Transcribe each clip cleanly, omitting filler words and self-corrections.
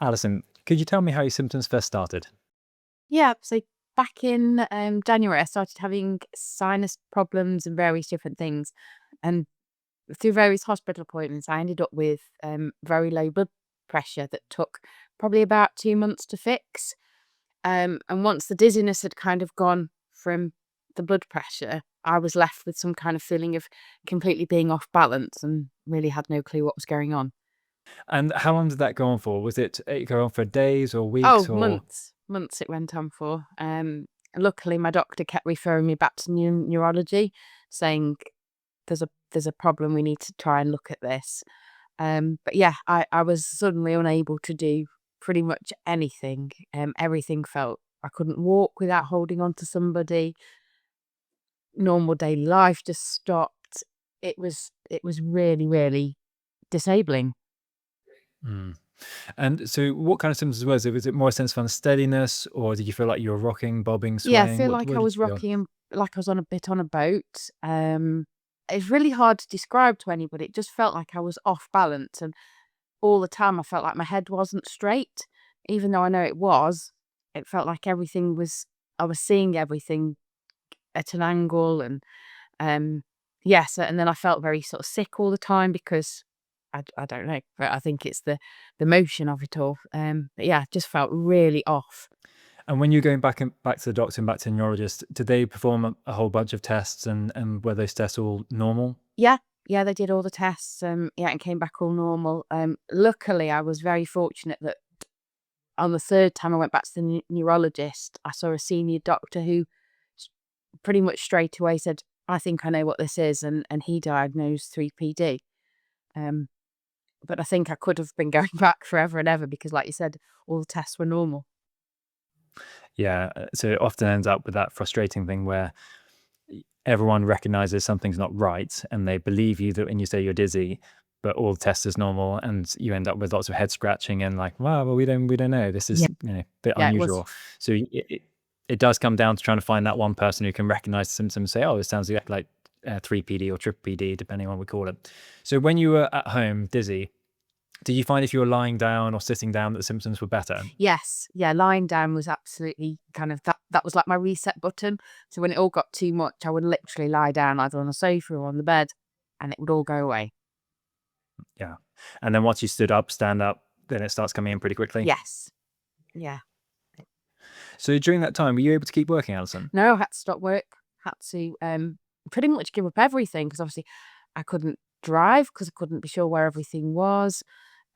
Alison, could you tell me how your symptoms first started? Yeah, so back in January, I started having sinus problems and various different things. And through various hospital appointments, I ended up with very low blood pressure that took probably about 2 months to fix. And once the dizziness had kind of gone from the blood pressure, I was left with some kind of feeling of completely being off balance and really had no clue what was going on. And how long did that go on for? Was it go on for days or Oh, weeks or? months it went on for. Luckily, my doctor kept referring me back to neurology, saying there's a problem. We need to try and look at this. But yeah, I was suddenly unable to do pretty much anything. Everything felt I couldn't walk without holding on to somebody. Normal daily life just stopped. It was really, really disabling. Mm. And so what kind of symptoms was it? Was it more a sense of unsteadiness, or did you feel like you were rocking, bobbing, Yeah, I swaying? feel What like I did was you feel? rocking and like I was on a bit on a boat. It's really hard to describe to anybody. It just felt like I was off balance, and all the time I felt like my head wasn't straight, even though I know it was. It felt like everything was. I was seeing everything at an angle, and um, yes, and then I felt very sort of sick all the time because I don't know, but I think it's the motion of it all. But yeah, it just felt really off. And when you were going back to the doctor and back to the neurologist, did they perform a whole bunch of tests, and were those tests all normal? Yeah, yeah, they did all the tests, yeah, and came back all normal. Luckily, I was very fortunate that on the third time I went back to the neurologist, I saw a senior doctor who s pretty much straight away said, "I think I know what this is," and he diagnosed 3PD. Um, but I think I could have been going back forever and ever because, like you said, all the tests were normal. Yeah. So it often ends up with that frustrating thing where everyone recognizes something's not right and they believe you that when you say you're dizzy, but all the tests is normal, and you end up with lots of head scratching and like, wow, well, we don't know. This Yeah. is a bit Yeah, it was. unusual. So it does come down to trying to find that one person who can recognize the symptoms and say, oh, this sounds like 3PD or triple PD, depending on what we call it. So when you were at home dizzy, did you find if you were lying down or sitting down that the symptoms were better? Yes, yeah, lying down was absolutely kind of that was like my reset button. So when it all got too much, I would literally lie down either on the sofa or on the bed, and it would all go away. Yeah. And then once you stood up, stand up, then it starts coming in pretty quickly. Yes. Yeah. So during that time, were you able to keep working, Alison? No, I had to stop work. Had to pretty much give up everything because obviously I couldn't drive because I couldn't be sure where everything was.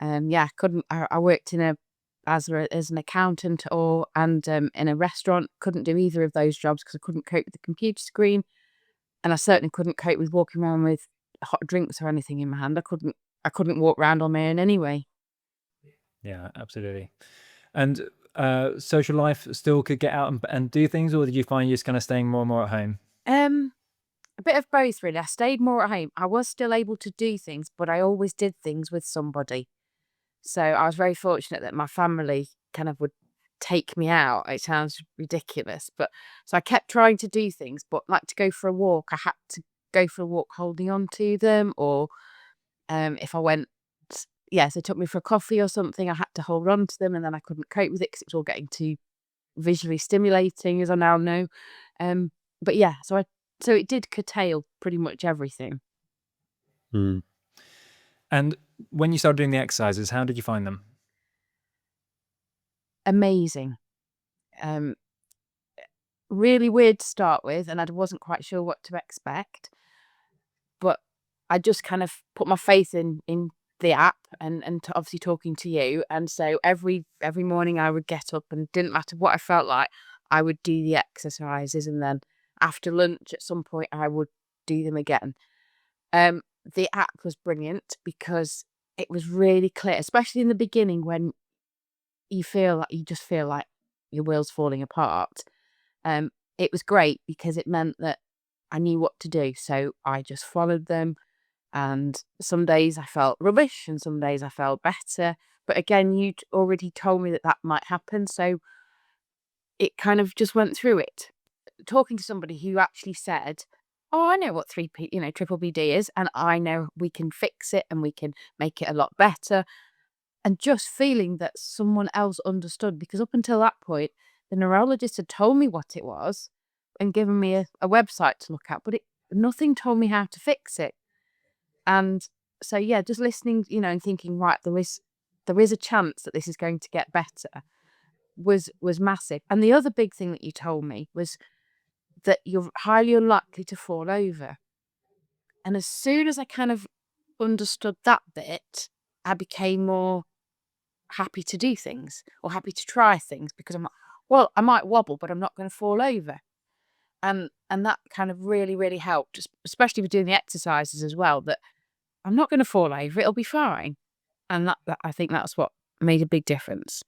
Yeah, I couldn't. I worked in a as an accountant or and in a restaurant. Couldn't do either of those jobs because I couldn't cope with the computer screen, and I certainly couldn't cope with walking around with hot drinks or anything in my hand. I couldn't walk around on my own anyway. Yeah, absolutely. And social life still could get out and do things, or did you find you're just kind of staying more and more at home? Um, a bit of both really. I stayed more at home. I was still able to do things, but I always did things with somebody. So I was very fortunate that my family kind of would take me out. It sounds ridiculous, but so I kept trying to do things, but like to go for a walk, I had to go for a walk holding on to them, or if I went, yes, they took me for a coffee or something, I had to hold on to them, and then I couldn't cope with it because it was all getting too visually stimulating, as I now know. Um, but yeah, so it did curtail pretty much everything. Mm. And when you started doing the exercises, how did you find them? Amazing. Um, Really weird to start with, and I wasn't quite sure what to expect. But I just kind of put my faith in the app and obviously talking to you, and so every morning I would get up and didn't matter what I felt like, I would do the exercises, and then after lunch at some point I would do them again. The app was brilliant because it was really clear, especially in the beginning when you just feel like your world's falling apart. Um, it was great because it meant that I knew what to do, so I just followed them. And some days I felt rubbish and some days I felt better. But again, you'd already told me that that might happen. So it kind of just went through it. Talking to somebody who actually said, oh, I know what triple BD is, and I know we can fix it and we can make it a lot better. and just feeling that someone else understood, because up until that point, the neurologist had told me what it was and given me a website to look at, but nothing told me how to fix it. And so, yeah, just listening, and thinking, right, there is a chance that this is going to get better was massive. And the other big thing that you told me was that you're highly unlikely to fall over. And as soon as I kind of understood that bit, I became more happy to do things or happy to try things, because I'm like, well, I might wobble, but I'm not going to fall over. And that kind of really, really helped, especially with doing the exercises as well, that I'm not going to fall over, it'll be fine. And that I think that's what made a big difference.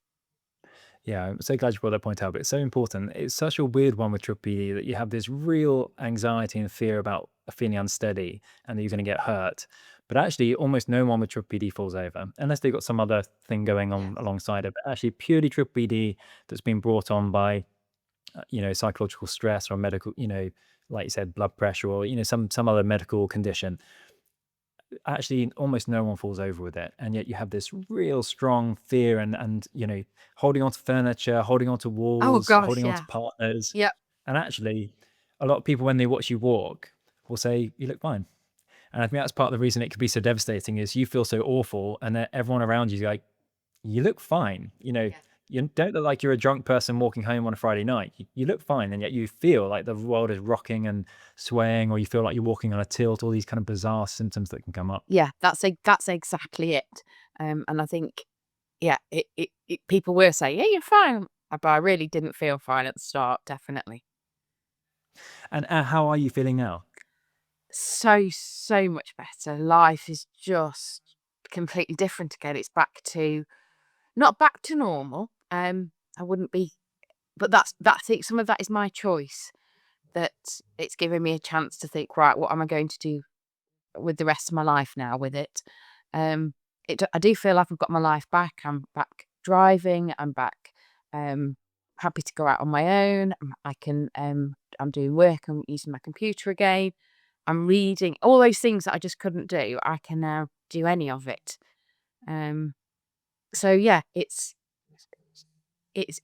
Yeah, I'm so glad you brought that point out. But it's so important. It's such a weird one with triple PD that you have this real anxiety and fear about feeling unsteady and that you're going to get hurt. But actually, almost no one with triple PD falls over unless they've got some other thing going on Yes. alongside it. But actually, purely triple PD that's been brought on by psychological stress or medical, like you said, blood pressure or some other medical condition. Actually, almost no one falls over with it, and yet you have this real strong fear and holding on to furniture, holding on to Oh walls, gosh, holding on to yeah. partners. Yep. And actually, a lot of people, when they watch you walk, will say you look fine. And I think that's part of the reason it could be so devastating is you feel so awful, and then everyone around you is like, you look fine. Yeah. You don't look like you're a drunk person walking home on a Friday night. You look fine, and yet you feel like the world is rocking and swaying, or you feel like you're walking on a tilt. All these kind of bizarre symptoms that can come up. Yeah, that's exactly it. And I think, yeah, people will say, "Yeah, you're fine," but I really didn't feel fine at the start, definitely. And how are you feeling now? So much better. Life is just completely different again. It's back to not back to normal. I wouldn't be, but that's it. Some of that is my choice. That it's given me a chance to think, right, what am I going to do with the rest of my life now with it? Um, I do feel like I've got my life back. I'm back driving. I'm back happy to go out on my own. I'm doing work. I'm using my computer again. I'm reading. All those things that I just couldn't do, I can now do any of it. Um, so yeah, it's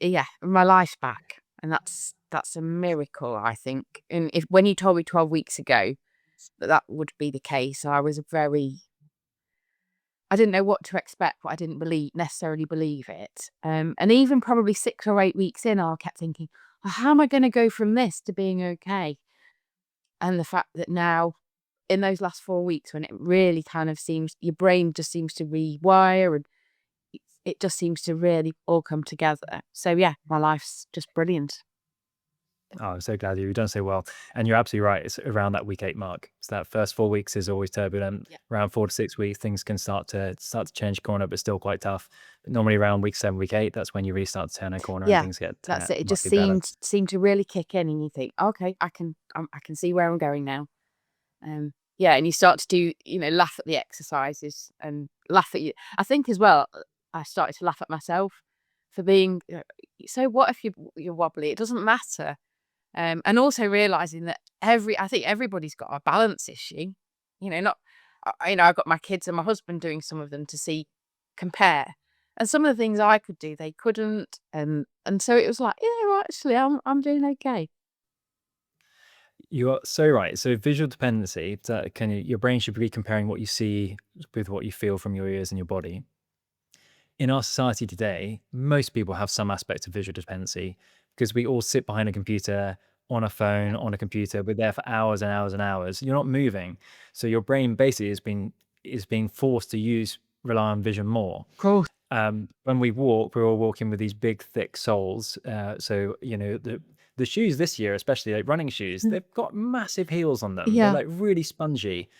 yeah, my life's back, and that's a miracle, I think. And if when you told me 12 weeks ago that that would be the case, I didn't know what to expect, but I didn't necessarily believe it. And even probably 6 or 8 weeks in, I kept thinking, "Oh, how am I going to go from this to being okay?" And the fact that now, in those last 4 weeks, when it really kind of seems your brain just seems to rewire, and it just seems to really all come together. So yeah, my life's just brilliant. Oh, I'm so glad you've done so well. And you're absolutely right. It's around that week 8 mark. So that first 4 weeks is always turbulent. Yeah. Around 4 to 6 weeks, things can start to change corner, but still quite tough. But normally around week 7, week 8, that's when you really start to turn a corner and Yeah, things get that's it. It much just better. seemed to really kick in, and you think, okay, I can see where I'm going now. Yeah, and you start to do, laugh at the exercises and laugh at you. I think as well, I started to laugh at myself for being. So what if you're wobbly? It doesn't matter. And also realizing that I think everybody's got a balance issue. Not, I've got my kids and my husband doing some of them to see, compare, and some of the things I could do, they couldn't, and so it was like, actually, I'm doing okay. You are so right. So visual dependency, that your brain should be comparing what you see with what you feel from your ears and your body. In our society today, most people have some aspect of visual dependency because we all sit behind a computer, on a phone, Yep. on a computer. We're there for hours and hours and hours. You're not moving, so your brain basically is being forced to rely on vision more. Of course. When we walk, we're all walking with these big, thick soles. So the shoes this year, especially like running shoes, they've got massive heels on them. They're Yeah. like really spongy.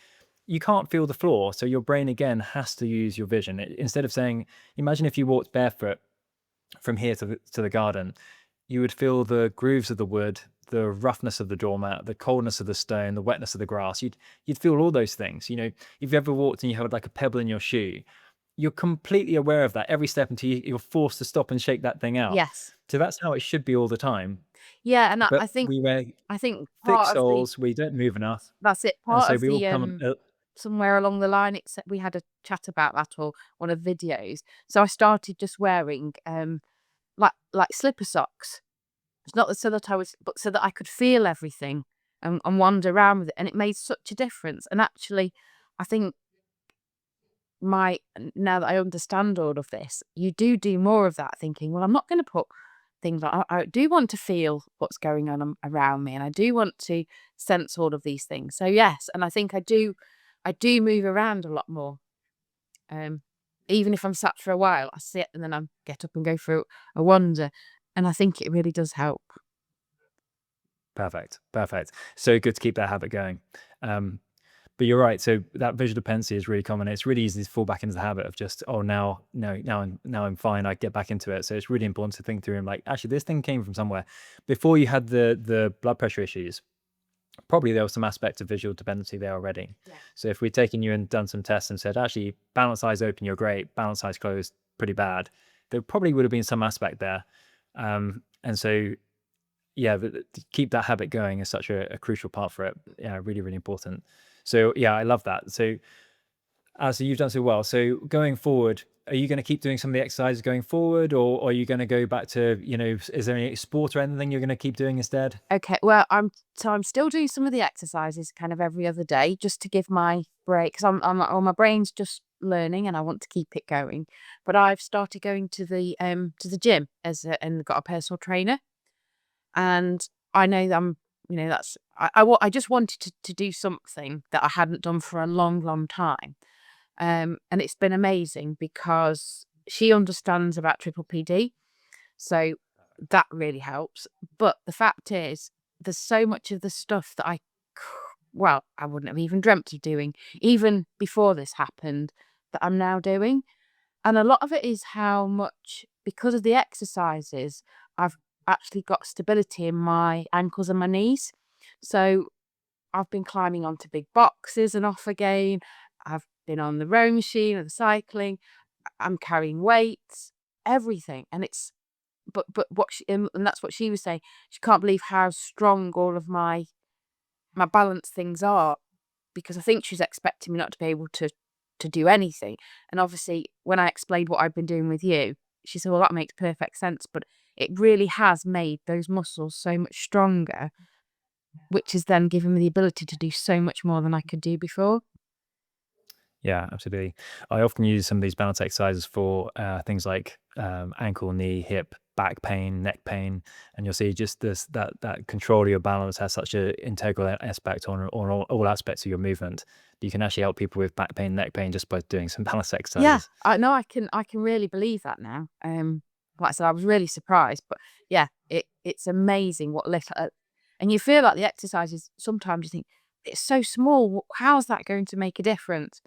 You can't feel the floor, so your brain again has to use your vision. Instead of saying, imagine if you walked barefoot from here to the garden, you would feel the grooves of the wood, the roughness of the doormat, the coldness of the stone, the wetness of the grass. You'd feel all those things. If you ever walked and you had like a pebble in your shoe, you're completely aware of that every step until you're forced to stop and shake that thing out. Yes. So that's how it should be all the time. Yeah, and But we wear I think thick part of the soles, we don't move enough, that's it. and Part so of we all the come. somewhere along the line, except we had a chat about that or one of videos. So I started just wearing like slipper socks. It's not that so that I was, but so that I could feel everything and wander around with it, and it made such a difference. And actually, I think now that I understand all of this, you do more of that thinking, well, I'm not going to put things like I do want to feel what's going on around me, and I do want to sense all of these things. So yes, and I think I do move around a lot more. Um, Even if I'm sat for a while, I sit and then I get up and go for a wander, and I think it really does help. Perfect. Perfect. So good to keep that habit going. But you're right. So that visual dependency is really common. It's really easy to fall back into the habit of just, oh, now, no, now I'm fine. I get back into it. So it's really important to think through and like, actually, this thing came from somewhere. Before you had the blood pressure issues, probably there was some aspect of visual dependency there already. Yeah. So if we'd taken you and done some tests and said, actually, balance eyes open, you're great. Balance eyes closed, pretty bad. There probably would have been some aspect there. And so yeah, but to keep that habit going is such a crucial part for it. Yeah, really, really important. So yeah, I love that. So Alison, you've done so well. So going forward, are you going to keep doing some of the exercises going forward, or are you going to go back to, is there any sport or anything you're going to keep doing instead? Okay, well, I'm still doing some of the exercises kind of every other day just to give my break because my brain's just learning and I want to keep it going. But I've started going to the gym and got a personal trainer, and I know that that's I just wanted to do something that I hadn't done for a long, long time. And it's been amazing because she understands about triple PD, so that really helps. But the fact is, there's so much of the stuff that well, I wouldn't have even dreamt of doing, even before this happened, that I'm now doing. And a lot of it is how much, because of the exercises, I've actually got stability in my ankles and my knees. So I've been climbing onto big boxes and off again. I've been on the row machine and cycling. I'm carrying weights, everything. And it's but what she and that's what she was saying. She can't believe how strong all of my balance things are, because I think she's expecting me not to be able to do anything. And obviously, when I explained what I've been doing with you, she said, "Well, that makes perfect sense." But it really has made those muscles so much stronger, which has then given me the ability to do so much more than I could do before. Yeah, absolutely. I often use some of these balance exercises for things like ankle, knee, hip, back pain, neck pain, and you'll see just that control of your balance has such an integral aspect on all aspects of your movement. You can actually help people with back pain, neck pain just by doing some balance Yeah, exercises. I know I can really believe that now. Like I said, I was really surprised, but yeah, it's amazing what little, and you feel like the exercises. Sometimes you think it's so small. How's that going to make a difference?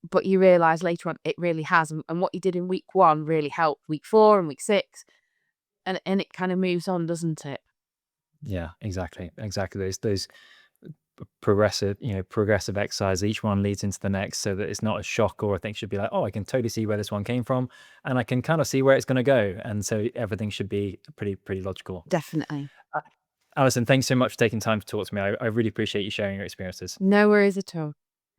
But you realise later on it really has, and what you did in week one really helped week four and week six, and it kind of moves on, doesn't it? Yeah, exactly, exactly. Those progressive exercise. Each one leads into the next, so that it's not a shock or a thing. Should be like, oh, I can totally see where this one came from, and I can kind of see where it's going to go, and so everything should be pretty logical. Definitely. Uh, Alison, thanks so much for taking time to talk to me. I really appreciate you sharing your experiences. No worries at all.